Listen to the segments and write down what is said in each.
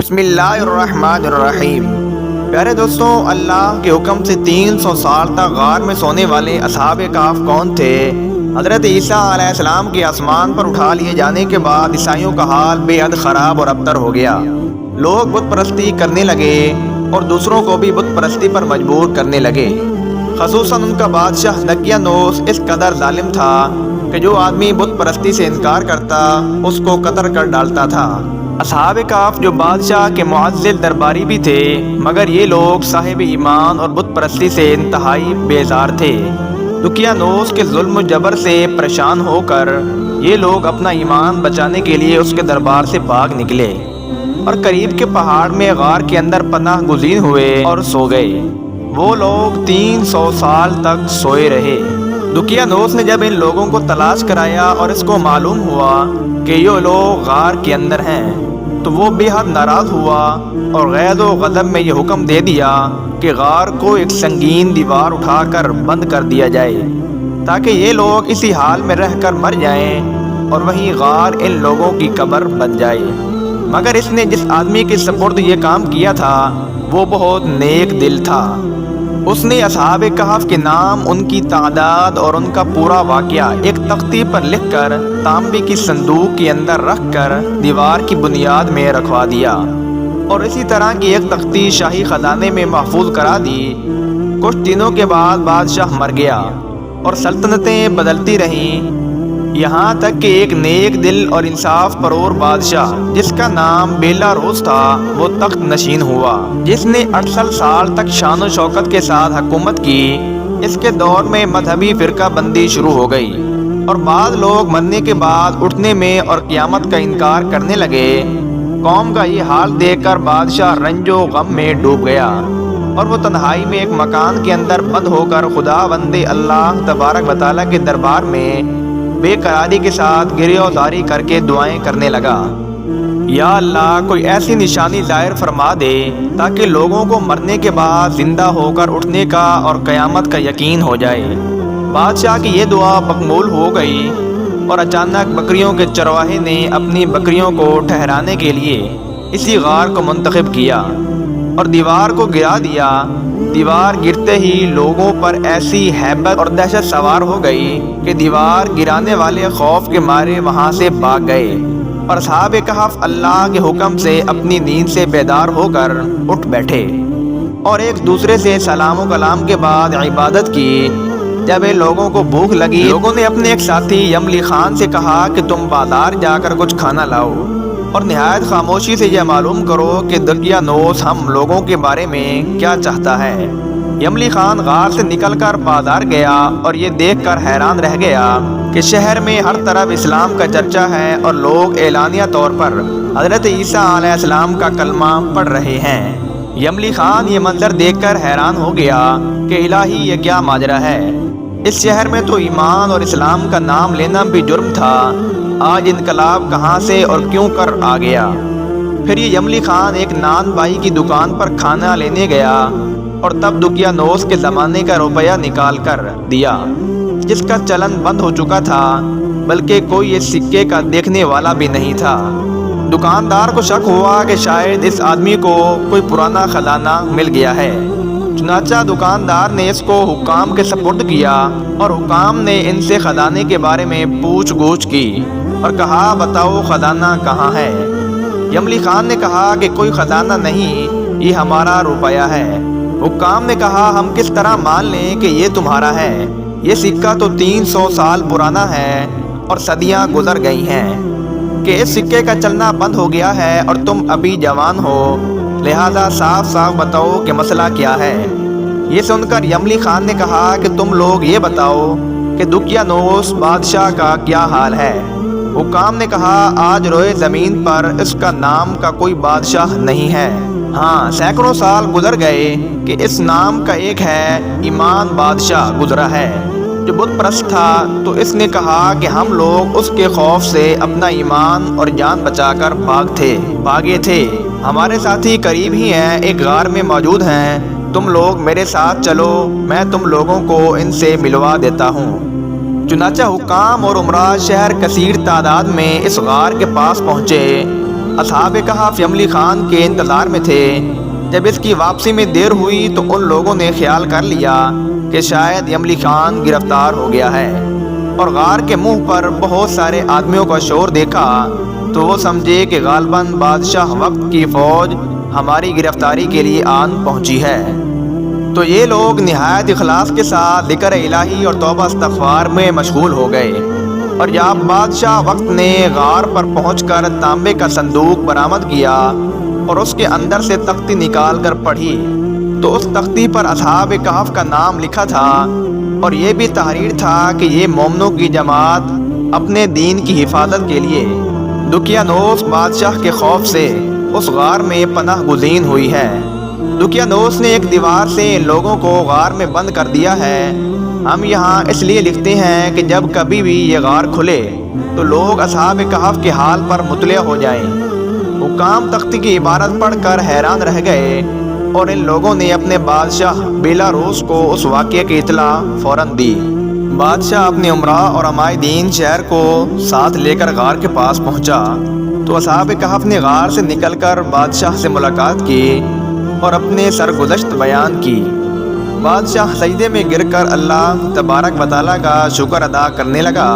بسم اللہ الرحمن الرحیم۔ پیارے دوستوں، اللہ کے حکم سے 300 سال تک غار میں سونے والے اصحاب کہف کون تھے؟ حضرت عیسیٰ علیہ السلام کے آسمان پر اٹھا لیے جانے کے بعد عیسائیوں کا حال بے حد خراب اور ابتر ہو گیا۔ لوگ بت پرستی کرنے لگے اور دوسروں کو بھی بت پرستی پر مجبور کرنے لگے۔ خصوصاً ان کا بادشاہ دقیانوس اس قدر ظالم تھا کہ جو آدمی بت پرستی سے انکار کرتا اس کو قتل کر ڈالتا تھا۔ اصحاب کہف جو بادشاہ کے معزز درباری بھی تھے، مگر یہ لوگ صاحب ایمان اور بت پرستی سے انتہائی بیزار تھے۔ دقیانوس کے ظلم و جبر سے پریشان ہو کر یہ لوگ اپنا ایمان بچانے کے لیے اس کے دربار سے بھاگ نکلے اور قریب کے پہاڑ میں غار کے اندر پناہ گزین ہوئے اور سو گئے۔ وہ لوگ 300 سال تک سوئے رہے۔ دقیانوس نے جب ان لوگوں کو تلاش کرایا اور اس کو معلوم ہوا کہ یہ لوگ غار کے اندر ہیں تو وہ بے حد ناراض ہوا اور غیظ و غضب میں یہ حکم دے دیا کہ غار کو ایک سنگین دیوار اٹھا کر بند کر دیا جائے تاکہ یہ لوگ اسی حال میں رہ کر مر جائیں اور وہیں غار ان لوگوں کی قبر بن جائے۔ مگر اس نے جس آدمی کے سپرد یہ کام کیا تھا وہ بہت نیک دل تھا۔ اس نے اصحاب کہف کے نام، ان کی تعداد اور ان کا پورا واقعہ ایک تختی پر لکھ کر تانبے کی صندوق کے اندر رکھ کر دیوار کی بنیاد میں رکھوا دیا اور اسی طرح کی ایک تختی شاہی خزانے میں محفوظ کرا دی۔ کچھ دنوں کے بعد بادشاہ مر گیا اور سلطنتیں بدلتی رہیں، یہاں تک کہ ایک نیک دل اور انصاف پرور بادشاہ جس کا نام بیلاروس تھا وہ تخت نشین ہوا، جس نے 68 سال تک شان و شوکت کے ساتھ حکومت کی۔ اس کے دور میں مذہبی فرقہ بندی شروع ہو گئی اور بعض لوگ مرنے کے بعد اٹھنے میں اور قیامت کا انکار کرنے لگے۔ قوم کا یہ حال دیکھ کر بادشاہ رنج و غم میں ڈوب گیا اور وہ تنہائی میں ایک مکان کے اندر بند ہو کر خدا بند اللہ تبارک و تعالیٰ کے دربار میں بے قراری کے ساتھ گریہ زاری کر کے دعائیں کرنے لگا۔ یا اللہ، کوئی ایسی نشانی ظاہر فرما دے تاکہ لوگوں کو مرنے کے بعد زندہ ہو کر اٹھنے کا اور قیامت کا یقین ہو جائے۔ بادشاہ کی یہ دعا مقبول ہو گئی اور اچانک بکریوں کے چرواہے نے اپنی بکریوں کو ٹھہرانے کے لیے اسی غار کو منتخب کیا اور دیوار کو گرا دیا۔ دیوار گرتے ہی لوگوں پر ایسی ہیبت اور دہشت سوار ہو گئی کہ دیوار گرانے والے خوف کے مارے وہاں سے بھاگ گئے اور اصحاب کہف اللہ کے حکم سے اپنی نیند سے بیدار ہو کر اٹھ بیٹھے اور ایک دوسرے سے سلام و کلام کے بعد عبادت کی۔ جب ان لوگوں کو بھوک لگی، لوگوں نے اپنے ایک ساتھی یملی خان سے کہا کہ تم بازار جا کر کچھ کھانا لاؤ اور نہایت خاموشی سے یہ معلوم کرو کہ دقیانوس ہم لوگوں کے بارے میں کیا چاہتا ہے۔ یملی خان غار سے نکل کر بازار گیا اور یہ دیکھ کر حیران رہ گیا کہ شہر میں ہر طرف اسلام کا چرچا ہے اور لوگ اعلانیہ طور پر حضرت عیسیٰ علیہ السلام کا کلمہ پڑھ رہے ہیں۔ یملی خان یہ منظر دیکھ کر حیران ہو گیا کہ الہی یہ کیا ماجرا ہے۔ اس شہر میں تو ایمان اور اسلام کا نام لینا بھی جرم تھا، آج انقلاب کہاں سے اور کیوں کر آ گیا؟ پھر یہ یملی خان ایک نان بائی کی دکان پر کھانا لینے گیا اور تب دقیانوس کے زمانے کا روپیہ نکال کر دیا جس کا چلن بند ہو چکا تھا، بلکہ کوئی اس سکے کا دیکھنے والا بھی نہیں تھا۔ دکاندار کو شک ہوا کہ شاید اس آدمی کو کوئی پرانا خزانہ مل گیا ہے، چنانچہ دکاندار نے اس کو حکام کے سپرد کیا اور حکام نے ان سے خزانے کے بارے میں پوچھ گچھ کی اور کہا بتاؤ خزانہ کہاں ہے؟ یملی خان نے کہا کہ کوئی خزانہ نہیں، یہ ہمارا روپیہ ہے۔ حکام نے کہا ہم کس طرح مان لیں کہ یہ تمہارا ہے؟ یہ سکہ تو 300 سال پرانا ہے اور صدیاں گزر گئی ہیں کہ اس سکے کا چلنا بند ہو گیا ہے اور تم ابھی جوان ہو، لہذا صاف صاف بتاؤ کہ مسئلہ کیا ہے۔ یہ سن کر یملی خان نے کہا کہ تم لوگ یہ بتاؤ کہ دقیانوس بادشاہ کا کیا حال ہے؟ حکام نے کہا آج روئے زمین پر اس کا نام کا کوئی بادشاہ نہیں ہے، ہاں سینکڑوں سال گزر گئے کہ اس نام کا ایک ہے ایمان بادشاہ گزرا ہے جو بت پرست تھا، تو اس نے کہا کہ ہم لوگ اس کے خوف سے اپنا ایمان اور جان بچا کر بھاگے تھے۔ ہمارے ساتھی قریب ہی ہیں، ایک غار میں موجود ہیں، تم لوگ میرے ساتھ چلو، میں تم لوگوں کو ان سے ملوا دیتا ہوں۔ چنانچہ حکام اور عمرا شہر کثیر تعداد میں اس غار کے پاس پہنچے اصحاب کہف یملی خان کے انتظار میں تھے۔ جب اس کی واپسی میں دیر ہوئی تو ان لوگوں نے خیال کر لیا کہ شاید یملی خان گرفتار ہو گیا ہے، اور غار کے منہ پر بہت سارے آدمیوں کا شور دیکھا تو وہ سمجھے کہ غالباً بادشاہ وقت کی فوج ہماری گرفتاری کے لیے آن پہنچی ہے۔ تو یہ لوگ نہایت اخلاص کے ساتھ ذکر الہی اور توبہ استغفار میں مشغول ہو گئے، اور جب بادشاہ وقت نے غار پر پہنچ کر تانبے کا صندوق برآمد کیا اور اس کے اندر سے تختی نکال کر پڑھی تو اس تختی پر اصحاب کہف کا نام لکھا تھا، اور یہ بھی تحریر تھا کہ یہ مومنوں کی جماعت اپنے دین کی حفاظت کے لیے دقیانوس بادشاہ کے خوف سے اس غار میں پناہ گزین ہوئی ہے۔ دقیانوس نے ایک دیوار سے ان لوگوں کو غار میں بند کر دیا ہے۔ ہم یہاں اس لیے لکھتے ہیں کہ جب کبھی بھی یہ غار کھلے تو لوگ اصحاب کہف کے حال پر مطلع ہو جائیں۔ حکام تختی کی عبارت پڑھ کر حیران رہ گئے، اور ان لوگوں نے اپنے بادشاہ بیلاروس کو اس واقعے کی اطلاع فوراً دی۔ بادشاہ اپنے امراء اور عمائدین شہر کو ساتھ لے کر غار کے پاس پہنچا تو اصحاب کہف نے غار سے نکل کر بادشاہ سے ملاقات کی اور اپنے سرگزشت بیان کی۔ بادشاہ سجدے میں گر کر اللہ تبارک و تعالیٰ کا شکر ادا کرنے لگا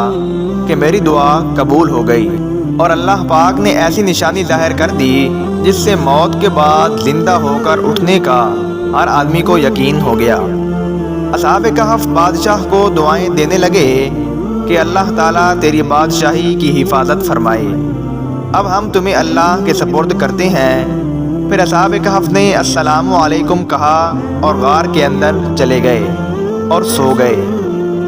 کہ میری دعا قبول ہو گئی، اور اللہ پاک نے ایسی نشانی ظاہر کر دی جس سے موت کے بعد زندہ ہو کر اٹھنے کا ہر آدمی کو یقین ہو گیا۔ اصحاب کہف بادشاہ کو دعائیں دینے لگے کہ اللہ تعالیٰ تیری بادشاہی کی حفاظت فرمائے، اب ہم تمہیں اللہ کے سپرد کرتے ہیں۔ پھر اصحاب کہف نے السلام علیکم کہا اور غار کے اندر چلے گئے اور سو گئے۔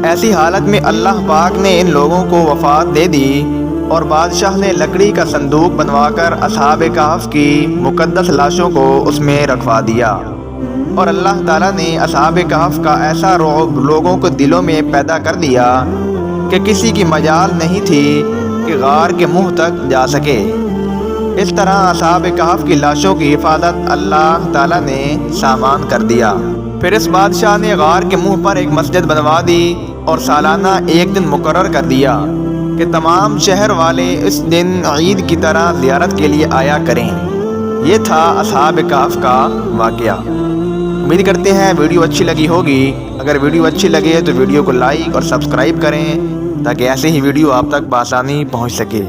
ایسی حالت میں اللہ پاک نے ان لوگوں کو وفات دے دی، اور بادشاہ نے لکڑی کا صندوق بنوا کر اصحاب کہف کی مقدس لاشوں کو اس میں رکھوا دیا، اور اللہ تعالیٰ نے اصحاب کہف کا ایسا رعب لوگوں کے دلوں میں پیدا کر دیا کہ کسی کی مجال نہیں تھی کہ غار کے منہ تک جا سکے۔ اس طرح اصحاب کہف کی لاشوں کی حفاظت اللہ تعالیٰ نے سامان کر دیا۔ پھر اس بادشاہ نے غار کے منہ پر ایک مسجد بنوا دی اور سالانہ ایک دن مقرر کر دیا کہ تمام شہر والے اس دن عید کی طرح زیارت کے لیے آیا کریں۔ یہ تھا اصحاب کہف کا واقعہ۔ امید کرتے ہیں ویڈیو اچھی لگی ہوگی۔ اگر ویڈیو اچھی لگے تو ویڈیو کو لائک اور سبسکرائب کریں تاکہ ایسے ہی ویڈیو آپ تک بآسانی پہنچ سکے۔